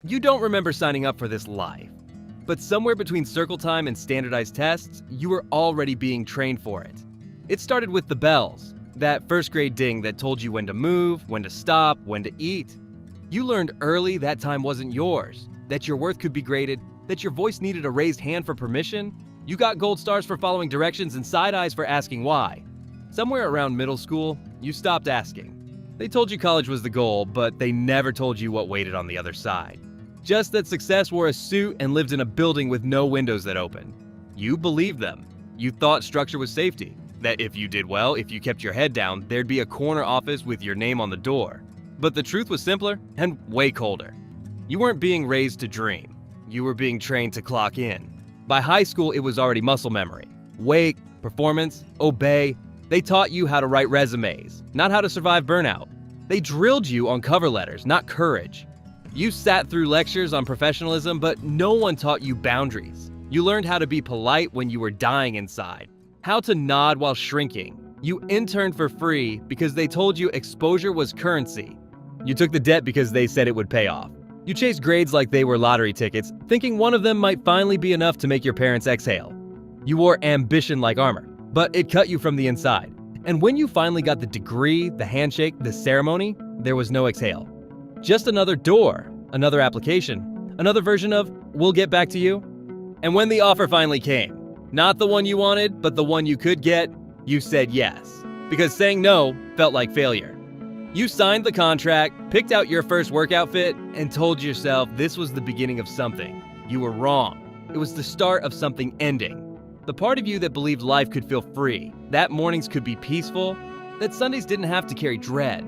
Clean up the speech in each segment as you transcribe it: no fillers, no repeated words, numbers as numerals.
You don't remember signing up for this life, but somewhere between circle time and standardized tests, you were already being trained for it. It started with the bells, that first grade ding that told you when to move, when to stop, when to eat. You learned early that time wasn't yours, that your worth could be graded, that your voice needed a raised hand for permission. You got gold stars for following directions and side eyes for asking why. Somewhere around middle school, you stopped asking. They told you college was the goal, but they never told you what waited on the other side. Just that success wore a suit and lived in a building with no windows that opened. You believed them. You thought structure was safety, that if you did well, if you kept your head down, there'd be a corner office with your name on the door. But the truth was simpler and way colder. You weren't being raised to dream. You were being trained to clock in. By high school, it was already muscle memory. Wake, performance, obey. They taught you how to write resumes, not how to survive burnout. They drilled you on cover letters, not courage. You sat through lectures on professionalism, but no one taught you boundaries. You learned how to be polite when you were dying inside, how to nod while shrinking. You interned for free because they told you exposure was currency. You took the debt because they said it would pay off. You chased grades like they were lottery tickets, thinking one of them might finally be enough to make your parents exhale. You wore ambition like armor, but it cut you from the inside. And when you finally got the degree, the handshake, the ceremony, there was no exhale. Just another door, another application, another version of, "We'll get back to you." And when the offer finally came, not the one you wanted, but the one you could get, you said yes. Because saying no felt like failure. You signed the contract, picked out your first work outfit, and told yourself this was the beginning of something. You were wrong. It was the start of something ending. The part of you that believed life could feel free, that mornings could be peaceful, that Sundays didn't have to carry dread.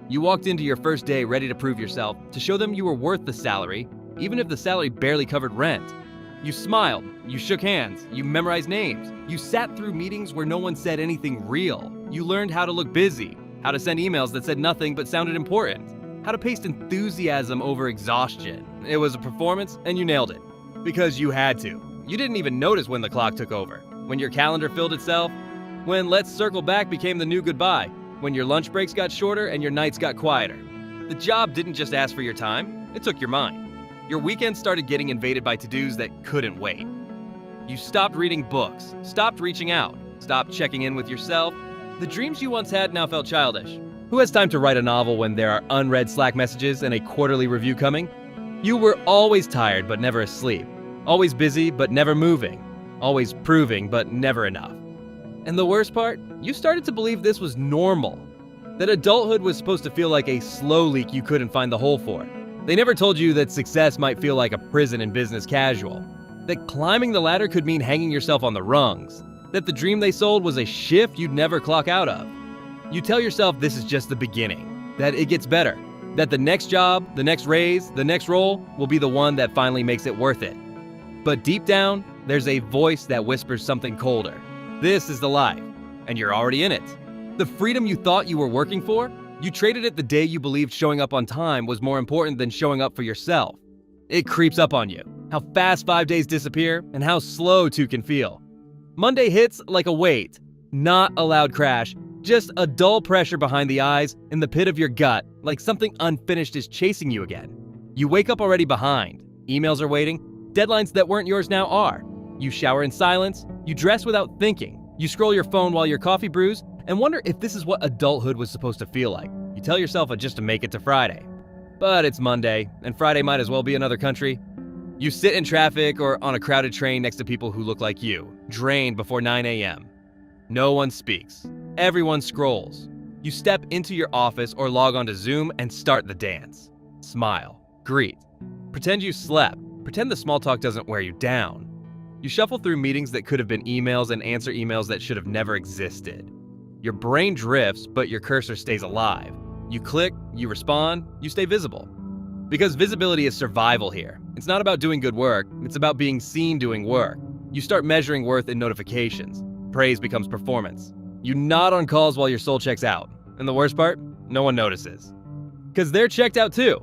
You walked into your first day ready to prove yourself, to show them you were worth the salary, even if the salary barely covered rent. You smiled, you shook hands, you memorized names, you sat through meetings where no one said anything real. You learned how to look busy, how to send emails that said nothing but sounded important, how to paste enthusiasm over exhaustion. It was a performance, and you nailed it. Because you had to. You didn't even notice when the clock took over, when your calendar filled itself, when let's circle back became the new goodbye, when your lunch breaks got shorter and your nights got quieter. The job didn't just ask for your time, it took your mind. Your weekends started getting invaded by to-dos that couldn't wait. You stopped reading books, stopped reaching out, stopped checking in with yourself. The dreams you once had now felt childish. Who has time to write a novel when there are unread Slack messages and a quarterly review coming? You were always tired but never asleep. Always busy, but never moving. Always proving, but never enough. And the worst part? You started to believe this was normal. That adulthood was supposed to feel like a slow leak you couldn't find the hole for. They never told you that success might feel like a prison in business casual. That climbing the ladder could mean hanging yourself on the rungs. That the dream they sold was a shift you'd never clock out of. You tell yourself this is just the beginning. That it gets better. That the next job, the next raise, the next role will be the one that finally makes it worth it. But deep down, there's a voice that whispers something colder. This is the life, and you're already in it. The freedom you thought you were working for, you traded it the day you believed showing up on time was more important than showing up for yourself. It creeps up on you, how fast 5 days disappear and how slow 2 can feel. Monday hits like a weight, not a loud crash, just a dull pressure behind the eyes in the pit of your gut, like something unfinished is chasing you again. You wake up already behind. Emails are waiting. Deadlines that weren't yours now are. You shower in silence, you dress without thinking, you scroll your phone while your coffee brews, and wonder if this is what adulthood was supposed to feel like. You tell yourself just to make it to Friday. But it's Monday, and Friday might as well be another country. You sit in traffic or on a crowded train next to people who look like you, drained before 9 a.m. No one speaks. Everyone scrolls. You step into your office or log onto Zoom and start the dance. Smile. Greet. Pretend you slept. Pretend the small talk doesn't wear you down. You shuffle through meetings that could have been emails and answer emails that should have never existed. Your brain drifts, but your cursor stays alive. You click, you respond, you stay visible. Because visibility is survival here. It's not about doing good work, it's about being seen doing work. You start measuring worth in notifications. Praise becomes performance. You nod on calls while your soul checks out. And the worst part? No one notices. Because they're checked out too.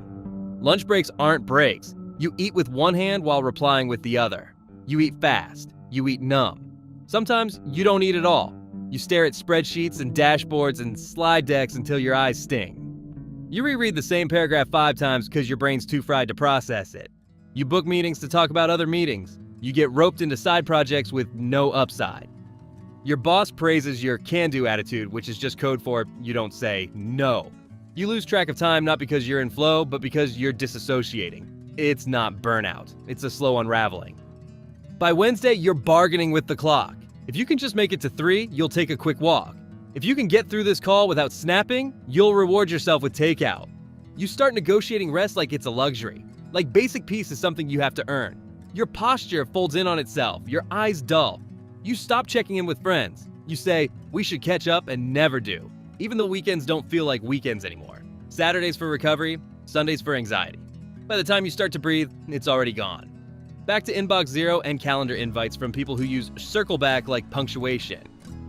Lunch breaks aren't breaks. You eat with one hand while replying with the other. You eat fast. You eat numb. Sometimes you don't eat at all. You stare at spreadsheets and dashboards and slide decks until your eyes sting. You reread the same paragraph 5 times because your brain's too fried to process it. You book meetings to talk about other meetings. You get roped into side projects with no upside. Your boss praises your can-do attitude, which is just code for you don't say no. You lose track of time not because you're in flow, but because you're disassociating. It's not burnout. It's a slow unraveling. By Wednesday, you're bargaining with the clock. If you can just make it to 3, you'll take a quick walk. If you can get through this call without snapping, you'll reward yourself with takeout. You start negotiating rest like it's a luxury. Like basic peace is something you have to earn. Your posture folds in on itself. Your eyes dull. You stop checking in with friends. You say, we should catch up, and never do. Even though weekends don't feel like weekends anymore. Saturdays for recovery, Sundays for anxiety. By the time you start to breathe, it's already gone. Back to inbox zero and calendar invites from people who use circle back like punctuation.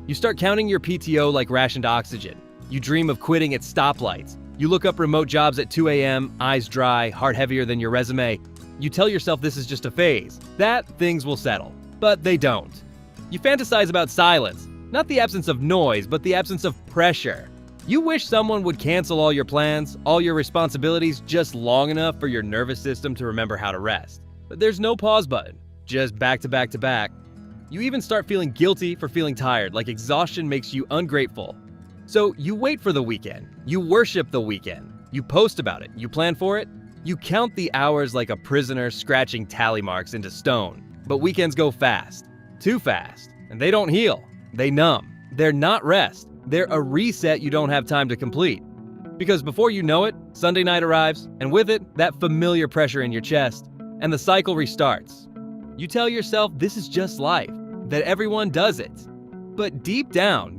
You start counting your PTO like rationed oxygen. You dream of quitting at stoplights. You look up remote jobs at 2 a.m., eyes dry, heart heavier than your resume. You tell yourself this is just a phase, that things will settle. But they don't. You fantasize about silence, not the absence of noise, but the absence of pressure. You wish someone would cancel all your plans, all your responsibilities just long enough for your nervous system to remember how to rest. But there's no pause button, just back to back to back. You even start feeling guilty for feeling tired, like exhaustion makes you ungrateful. So you wait for the weekend. You worship the weekend. You post about it. You plan for it. You count the hours like a prisoner scratching tally marks into stone. But weekends go fast. Too fast. And they don't heal. They numb. They're not rest. They're a reset you don't have time to complete. Because before you know it, Sunday night arrives, and with it, that familiar pressure in your chest, and the cycle restarts. You tell yourself this is just life, that everyone does it. But deep down,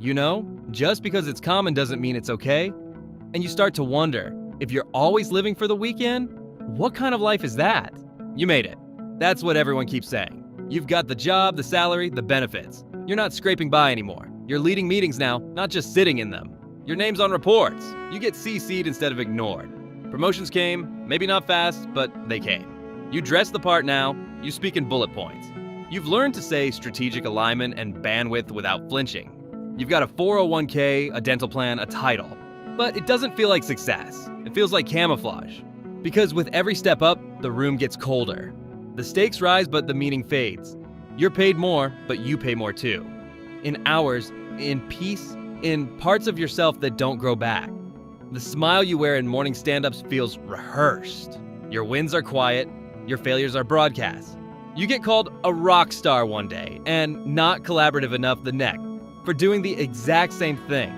just because it's common doesn't mean it's okay. And you start to wonder, if you're always living for the weekend, what kind of life is that? You made it. That's what everyone keeps saying. You've got the job, the salary, the benefits. You're not scraping by anymore. You're leading meetings now, not just sitting in them. Your name's on reports. You get CC'd instead of ignored. Promotions came, maybe not fast, but they came. You dress the part now, you speak in bullet points. You've learned to say strategic alignment and bandwidth without flinching. You've got a 401k, a dental plan, a title. But it doesn't feel like success. It feels like camouflage. Because with every step up, the room gets colder. The stakes rise, but the meaning fades. You're paid more, but you pay more too. In hours, in peace, in parts of yourself that don't grow back. The smile you wear in morning stand-ups feels rehearsed. Your wins are quiet, your failures are broadcast. You get called a rock star one day, and not collaborative enough the next, for doing the exact same thing.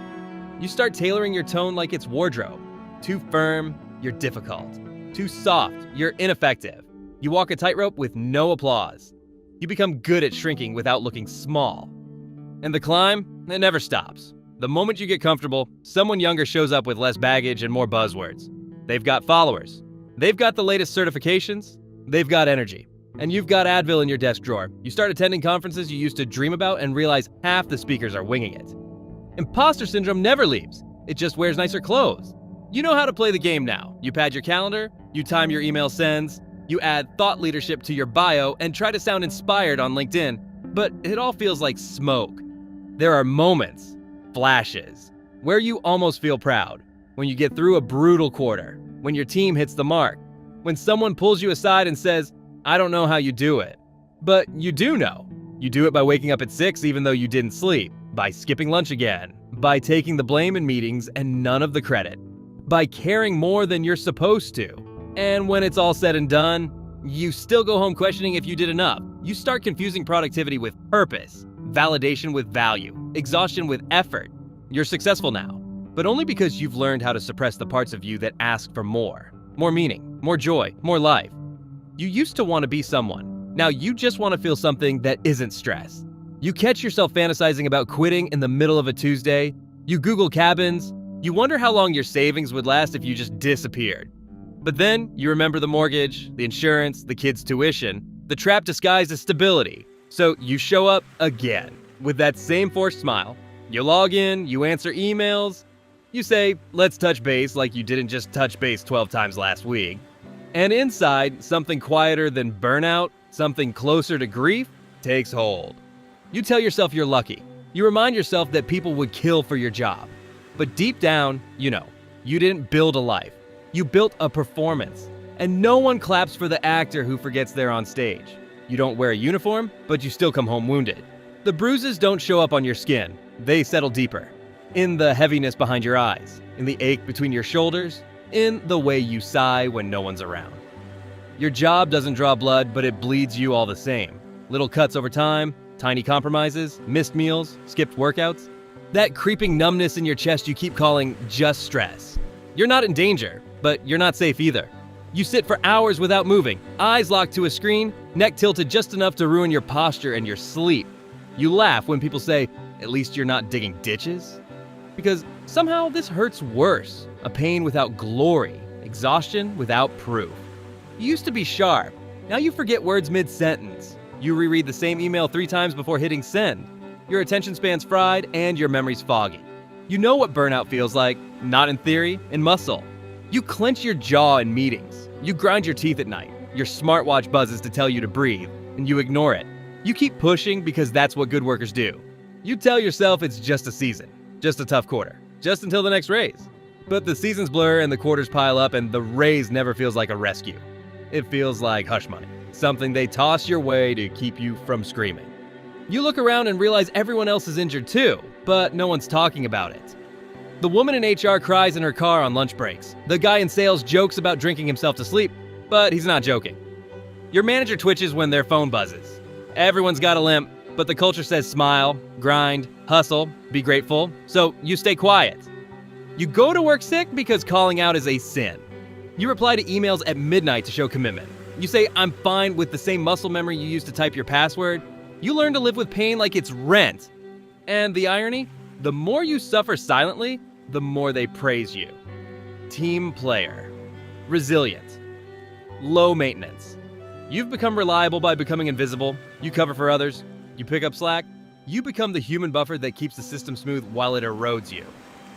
You start tailoring your tone like it's wardrobe. Too firm, you're difficult. Too soft, you're ineffective. You walk a tightrope with no applause. You become good at shrinking without looking small. And the climb, it never stops. The moment you get comfortable, someone younger shows up with less baggage and more buzzwords. They've got followers. They've got the latest certifications. They've got energy. And you've got Advil in your desk drawer. You start attending conferences you used to dream about and realize half the speakers are winging it. Imposter syndrome never leaves. It just wears nicer clothes. You know how to play the game now. You pad your calendar, you time your email sends, you add thought leadership to your bio and try to sound inspired on LinkedIn. But it all feels like smoke. There are moments, flashes, where you almost feel proud. When you get through a brutal quarter, when your team hits the mark, when someone pulls you aside and says, I don't know how you do it. But you do know. You do it by waking up at 6 even though you didn't sleep, by skipping lunch again, by taking the blame in meetings and none of the credit, by caring more than you're supposed to. And when it's all said and done, you still go home questioning if you did enough. You start confusing productivity with purpose, validation with value, exhaustion with effort. You're successful now, but only because you've learned how to suppress the parts of you that ask for more meaning, more joy, more life. You used to want to be someone. Now you just want to feel something that isn't stress. You catch yourself fantasizing about quitting in the middle of a Tuesday. You Google cabins. You wonder how long your savings would last if you just disappeared. But then you remember the mortgage, the insurance, the kids' tuition, the trap disguised as stability. So you show up again with that same forced smile. You log in, you answer emails. You say, let's touch base like you didn't just touch base 12 times last week. And inside, something quieter than burnout, something closer to grief, takes hold. You tell yourself you're lucky. You remind yourself that people would kill for your job. But deep down, you know, You didn't build a life. You built a performance. And no one claps for the actor who forgets they're on stage. You don't wear a uniform, but you still come home wounded. The bruises don't show up on your skin. They settle deeper. In the heaviness behind your eyes, in the ache between your shoulders, in the way you sigh when no one's around. Your job doesn't draw blood, but it bleeds you all the same. Little cuts over time, tiny compromises, missed meals, skipped workouts. That creeping numbness in your chest you keep calling just stress. You're not in danger, but you're not safe either. You sit for hours without moving, eyes locked to a screen, neck tilted just enough to ruin your posture and your sleep. You laugh when people say, "At least you're not digging ditches?" Because somehow this hurts worse. A pain without glory, exhaustion without proof. You used to be sharp. Now you forget words mid-sentence. You reread the same email 3 times before hitting send. Your attention span's fried and your memory's foggy. You know what burnout feels like, not in theory, in muscle. You clench your jaw in meetings. You grind your teeth at night. Your smartwatch buzzes to tell you to breathe, and you ignore it. You keep pushing because that's what good workers do. You tell yourself it's just a season, just a tough quarter, just until the next raise. But the seasons blur and the quarters pile up and the raise never feels like a rescue. It feels like hush money, something they toss your way to keep you from screaming. You look around and realize everyone else is injured too, but no one's talking about it. The woman in HR cries in her car on lunch breaks. The guy in sales jokes about drinking himself to sleep, but he's not joking. Your manager twitches when their phone buzzes. Everyone's got a limp, but the culture says smile, grind, hustle, be grateful, so you stay quiet. You go to work sick because calling out is a sin. You reply to emails at midnight to show commitment. You say, "I'm fine," with the same muscle memory you use to type your password. You learn to live with pain like it's rent. And the irony? The more you suffer silently, the more they praise you. Team player. Resilient. Low maintenance. You've become reliable by becoming invisible. You cover for others. You pick up slack. You become the human buffer that keeps the system smooth while it erodes you.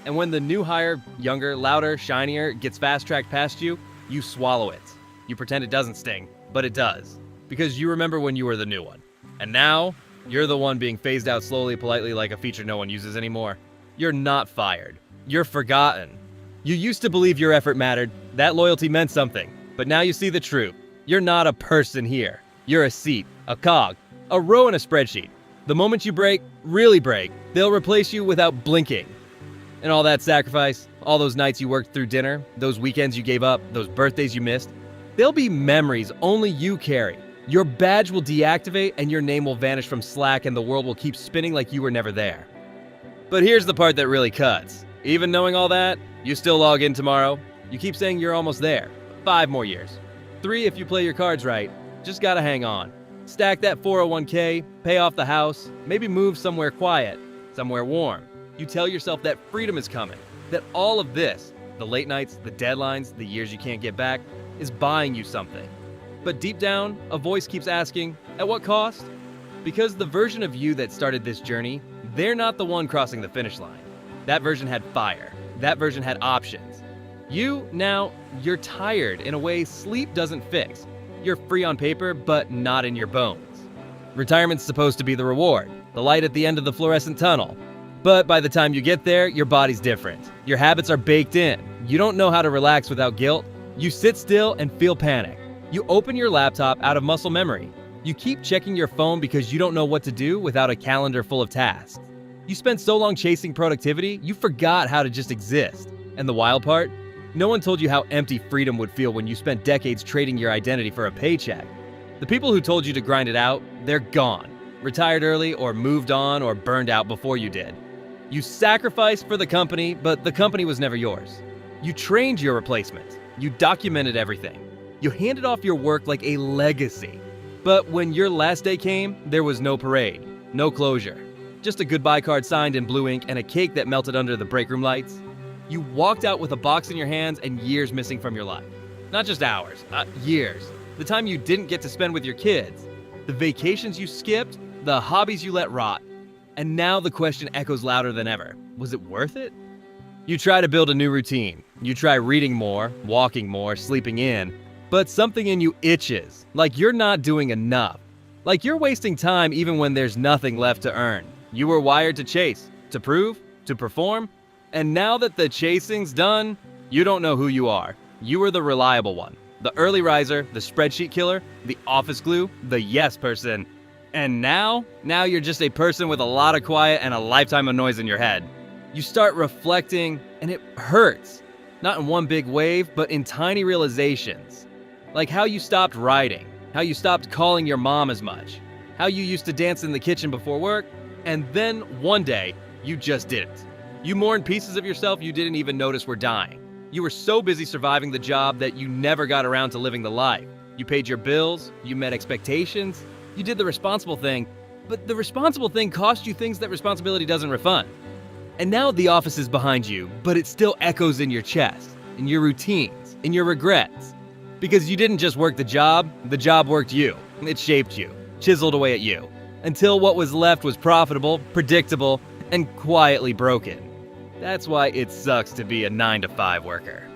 And when the new hire, younger, louder, shinier, gets fast-tracked past you, you swallow it. You pretend it doesn't sting, but it does. Because you remember when you were the new one. And now, you're the one being phased out slowly, politely, like a feature no one uses anymore. You're not fired. You're forgotten. You used to believe your effort mattered. That loyalty meant something. But now you see the truth. You're not a person here. You're a seat, a cog, a row in a spreadsheet. The moment you break, really break, they'll replace you without blinking. And all that sacrifice, all those nights you worked through dinner, those weekends you gave up, those birthdays you missed, they'll be memories only you carry. Your badge will deactivate and your name will vanish from Slack and the world will keep spinning like you were never there. But here's the part that really cuts. Even knowing all that, you still log in tomorrow. You keep saying you're almost there. 5 more years. 3 if you play your cards right. Just gotta hang on. Stack that 401k, pay off the house, maybe move somewhere quiet, somewhere warm. You tell yourself that freedom is coming, that all of this, the late nights, the deadlines, the years you can't get back, is buying you something. But deep down, a voice keeps asking, at what cost? Because the version of you that started this journey, they're not the one crossing the finish line. That version had fire. That version had options. You're tired in a way sleep doesn't fix. You're free on paper, but not in your bones. Retirement's supposed to be the reward, the light at the end of the fluorescent tunnel. But by the time you get there, your body's different. Your habits are baked in. You don't know how to relax without guilt. You sit still and feel panic. You open your laptop out of muscle memory. You keep checking your phone because you don't know what to do without a calendar full of tasks. You spent so long chasing productivity, you forgot how to just exist. And the wild part? No one told you how empty freedom would feel when you spent decades trading your identity for a paycheck. The people who told you to grind it out, they're gone. Retired early or moved on or burned out before you did. You sacrificed for the company, but the company was never yours. You trained your replacement. You documented everything. You handed off your work like a legacy. But when your last day came, there was no parade, no closure. Just a goodbye card signed in blue ink and a cake that melted under the break room lights. You walked out with a box in your hands and years missing from your life. Not just hours, years. The time you didn't get to spend with your kids. The vacations you skipped, the hobbies you let rot. And now the question echoes louder than ever. Was it worth it? You try to build a new routine. You try reading more, walking more, sleeping in. But something in you itches, like you're not doing enough. Like you're wasting time even when there's nothing left to earn. You were wired to chase, to prove, to perform. And now that the chasing's done, You don't know who you are. You were the reliable one. The early riser, the spreadsheet killer, the office glue, the yes person. And now you're just a person with a lot of quiet and a lifetime of noise in your head. You start reflecting, and it hurts. Not in one big wave, but in tiny realizations. Like how you stopped writing, how you stopped calling your mom as much, how you used to dance in the kitchen before work, and then one day, you just didn't. You mourned pieces of yourself you didn't even notice were dying. You were so busy surviving the job that you never got around to living the life. You paid your bills, you met expectations, you did the responsible thing, but the responsible thing cost you things that responsibility doesn't refund. And now the office is behind you, but it still echoes in your chest, in your routines, in your regrets. Because you didn't just work the job worked you. It shaped you, chiseled away at you, until what was left was profitable, predictable, and quietly broken. That's why it sucks to be a 9-to-5 worker.